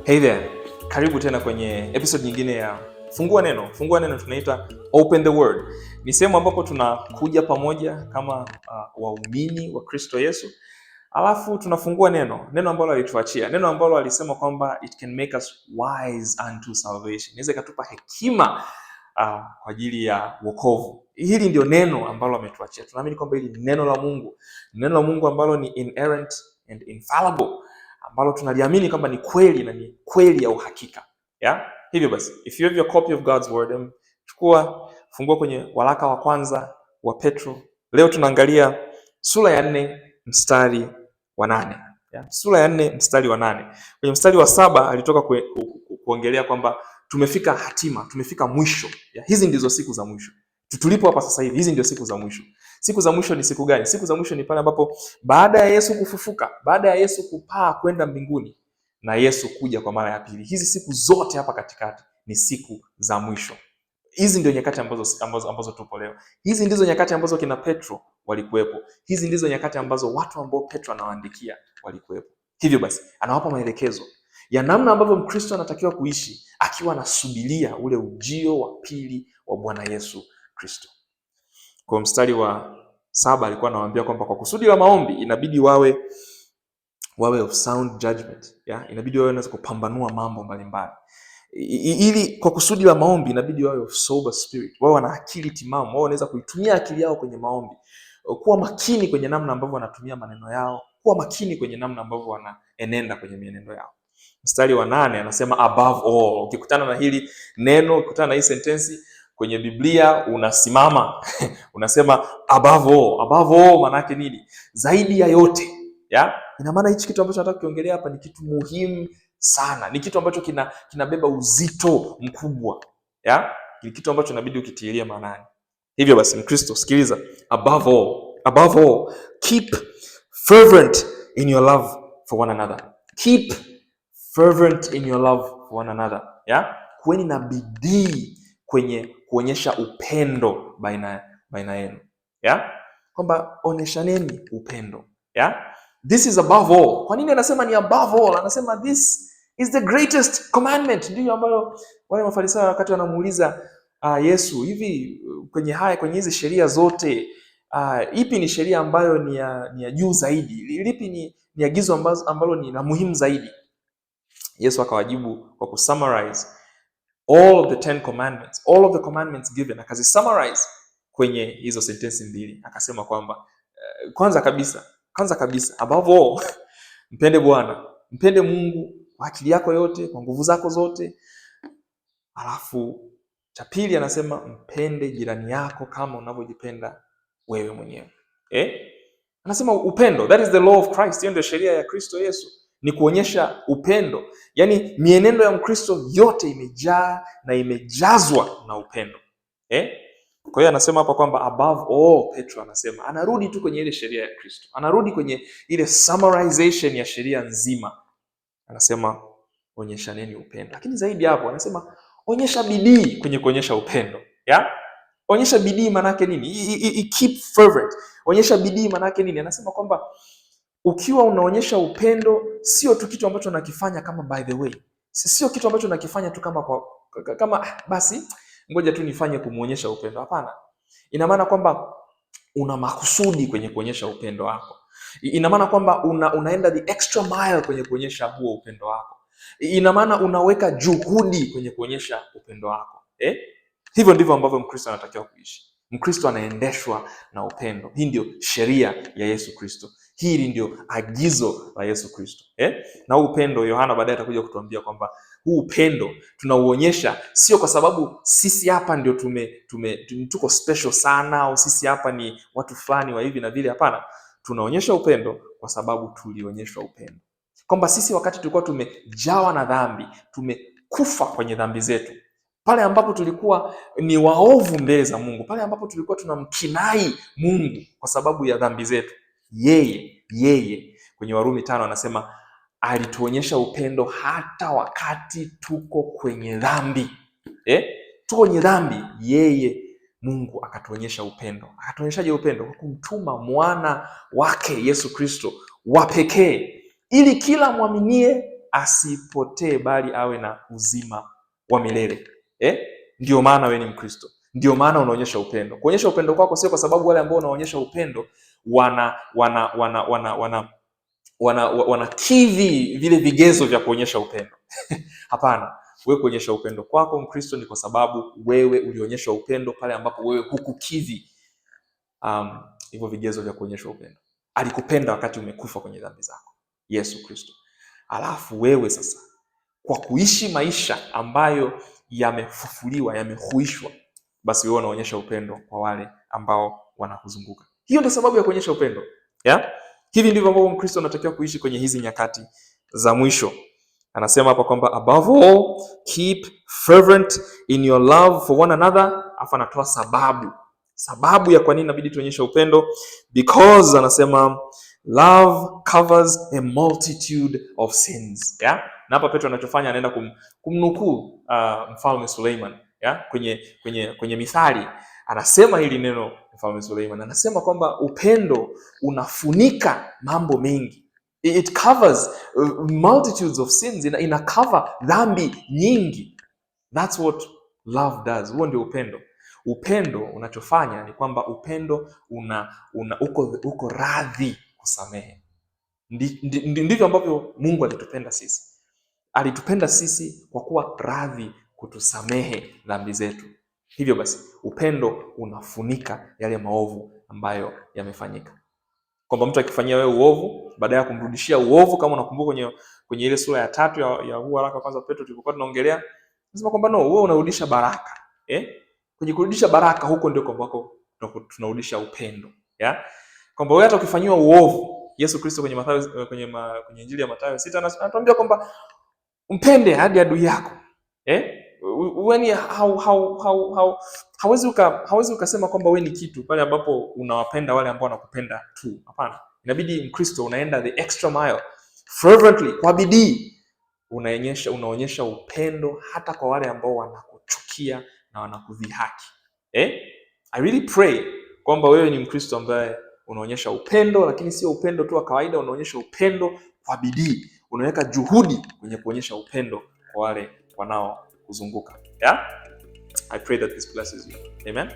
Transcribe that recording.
Hey there, karibu tena kwenye episode nyingine ya Fungua Neno. Fungua Neno tunaita Open the Word. Ni sehemu ambapo tunakuja pamoja kama waumini wa Kristo Yesu. Alafu tunafungua neno ambalo alituachia, neno ambalo alisema kwamba it can make us wise unto salvation. Inaweza ikatupa hekima kwa ajili ya wokovu. Hili ndio neno ambalo ametuachia. Tunaamini kwamba hili ni neno la Mungu. Neno la Mungu ambalo ni inerrant and infallible, ambalo tunaliamini kwamba ni kweli na ni kweli ya uhakika. Hivyo basi, if you have your copy of God's word, fungua kwenye waraka wa kwanza wa Petro. Leo tunaangalia sura ya 4 mstari wa 8. Sura ya 4 mstari wa 8. Kwenye mstari wa 7 alitoka kuongelea kwamba tumefika hatima, tumefika mwisho. Hizi ndizo siku za mwisho. Tulipo hapa sasa hivi, hizi ndio siku za mwisho. Siku za mwisho ni siku gani? Siku za mwisho ni pale ambapo baada ya Yesu kufufuka, baada ya Yesu kupaa kwenda mbinguni na Yesu kuja kwa mara ya pili. Hizi siku zote hapa katikati ni siku za mwisho. Hizi ndio nyakati ambazo tupo leo. Hizi ndizo nyakati ambazo kina Petro walikuwepo. Hizi ndizo nyakati ambazo watu ambao Petro anawaandikia walikuwepo. Hivyo basi, anawapa maelekezo ya namna ambavyo Mkristo anatakiwa kuishi akiwa anasubiria ule ujio wa pili wa Bwana Yesu Kristo. Kwa mstari wa 7 alikuwa anawaambia kwamba kwa kusudi la maombi inabidi wawe of sound judgment. Inabidi wawe wanaweza kupambanua mambo mbalimbali. Ili kwa kusudi la maombi inabidi wawe of sober spirit. Wao wana akili timamu, wao wanaweza kuitumia akili yao kwenye maombi. Kuwa makini kwenye namna ambavyo wanatumia maneno yao, kuwa makini kwenye namna ambavyo wanaenenda kwenye mienendo yao. Mstari wa 8 anasema above all. Ukikutana na hili neno, ukikutana na hii sentensi kwenye Biblia unasimama unasema above all. Above all maana yake nini? Zaidi ya yote. Ina maana hichi kitu ambacho nataka kuongelea hapa ni kitu muhimu sana. Ni kitu ambacho kinabeba uzito mkubwa. Ni kitu ambacho inabidi ukitilie maanani. Hivyo basi Mkristo, sikiliza. Above all, keep fervent in your love for one another. Keep fervent in your love for one another. Kuweni na bidii kwenye kuonyesha upendo baina yenu. Kwamba oneshaneni upendo. This is above all. Kwa nini anasema ni above all? Anasema this is the greatest commandment. Ndio ambayo wale Mafarisayo wakati wanamuuliza Yesu, hivi kwenye hizi sheria zote ipi ni sheria ambayo ni ya juu zaidi? Lipi ni agizo ambalo ni la muhimu zaidi? Yesu akawajibu kwa kusummarize all of the 10 commandments, all of the commandments given, akazisummarize kwenye hizo sentensi mbili. Akasema kwamba kwanza kabisa above all, mpende Bwana, mpende Mungu kwa akili yako yote, kwa nguvu zako zote. Alafu cha pili anasema mpende jirani yako kama unavyojipenda wewe mwenyewe. Anasema upendo, that is the law of Christ. Hiyo ndio sheria ya Kristo Yesu, ni kuonyesha upendo. Yaani mienendo ya Mkristo yote imejaa na imejazwa na upendo. Kwa hiyo anasema hapa kwamba above all, Petro anasema, anarudi tu kwenye ile sheria ya Kristo. Anarudi kwenye ile summarization ya sheria nzima. Anasema onyeshaneni upendo. Lakini zaidi hapo anasema onyesha bidii kwenye kuonyesha upendo. Onyesha bidii maana yake nini? Keep fervent. Onyesha bidii maana yake nini? Anasema kwamba ukiwa unaonyesha upendo, sio tu kitu ambacho unakifanya kama by the way. Sio kitu ambacho unakifanya tu kama basi ngoja tu nifanye kumuonyesha upendo. Hapana. Ina maana kwamba una makusudi kwenye kuonyesha upendo wako. Ina maana kwamba unaenda the extra mile kwenye kuonyesha huo upendo wako. Ina maana unaweka juhudi kwenye kuonyesha upendo wako. Hivyo ndivyo ambavyo Mkristo anatakiwa kuishi. Mkristo anaendeshwa na upendo. Hii ndio sheria ya Yesu Kristo. Hili ndio agizo la Yesu Kristo. Na huu upendo Yohana baadaye atakuja kutuambia kwamba huu upendo tunauonyesha sio kwa sababu sisi hapa ndio tuko special sana, au sisi hapa ni watu fulani wa hivi na vile. Hapana, tunaonyesha upendo kwa sababu tulionyeshwa upendo. Kwamba sisi wakati tulikuwa tumejawa na dhambi, tumekufa kwenye dhambi zetu, pale ambapo tulikuwa ni waovu mbele za Mungu, pale ambapo tulikuwa tunamkinai Mungu kwa sababu ya dhambi zetu, yeye kwenye Warumi 5 anasema alituonyesha upendo hata wakati tuko kwenye dhambi. Tuko kwenye dhambi, yeye Mungu akatuonyesha upendo. Akatuonyeshaje upendo? Kwa kumtuma mwana wake Yesu Kristo wa pekee, ili kila mwaminie asipotee bali awe na uzima wa milele. Ndio maana wewe ni Mkristo. Ndio maana unaonyesha upendo. Kuonyesha upendo kwako sio kwa sababu wale ambao unaonyesha upendo wanakidhi vile vigezo vya kuonyesha upendo. Hapana, wewe kuonyesha upendo kwako Mkristo ni kwa sababu wewe ulionyesha upendo pale ambapo wewe hukukidhi hivyo vigezo vya kuonyesha upendo. Alikupenda wakati umekufa kwenye dhambi zako, Yesu Kristo. Alafu wewe sasa kwa kuishi maisha ambayo yamefufuliwa, yamehuishwa, basi wewe unaonyesha upendo kwa wale ambao wanakuzunguka. Hiyo ndio sababu ya kuonyesha upendo. Hivi ndivyo ambavyo Mkristo anatakiwa kuishi kwenye hizi nyakati za mwisho. Anasema hapa kwamba above all keep fervent in your love for one another. Afa anatoa sababu ya kwa nini inabidi tuonyeshe upendo, because anasema love covers a multitude of sins. Na hapa Petro anachofanya anaenda kumnukuu Mfalme Suleiman kwenye Mithali. Anasema hili neno Mfalme Suleiman, anasema kwamba upendo unafunika mambo mengi. It covers multitudes of sins. Ina cover dhambi nyingi. That's what love does. Huo ndio upendo. Upendo unachofanya ni kwamba upendo uko radhi kusamehe. Ndivyo ambavyo Mungu alitupenda sisi. Alitupenda sisi kwa kuwa radhi kutusamehe dhambi zetu. Hivyo basi upendo unafunika yale maovu ambayo yamefanyika. Kwamba mtu akifanyia wewe uovu, baada ya kumrudishia uovu, kama unakumbuka kwenye ile sura ya 3 ya huu waraka kwanza Petro tulipokuwa tunaongelea, nasema kwamba wewe unarudisha baraka. Kwenye kurudisha baraka huko ndio kwamba tunarudisha upendo. Kwamba wewe hata ukifanyiwa uovu, Yesu Kristo kwenye Mathayo kwenye Injili ya Mathayo 6 anatuambia kwamba mpende hadi adui yako. Wewe hauwezi ukasema kwamba wewe ni kitu pale ambapo unawapenda wale ambao wanakupenda tu. Hapana. Inabidi Mkristo unaenda the extra mile, fervently, kwa bidii unaonyesha upendo hata kwa wale ambao wanakuchukia na wanakudhihaki. I really pray kwamba wewe ni Mkristo ambaye unaonyesha upendo, lakini sio upendo tu wa kawaida, unaonyesha upendo kwa bidii. Unaweka juhudi kwenye kuonyesha upendo kwa wale wanaokuzunguka. I pray that this blesses you. Amen.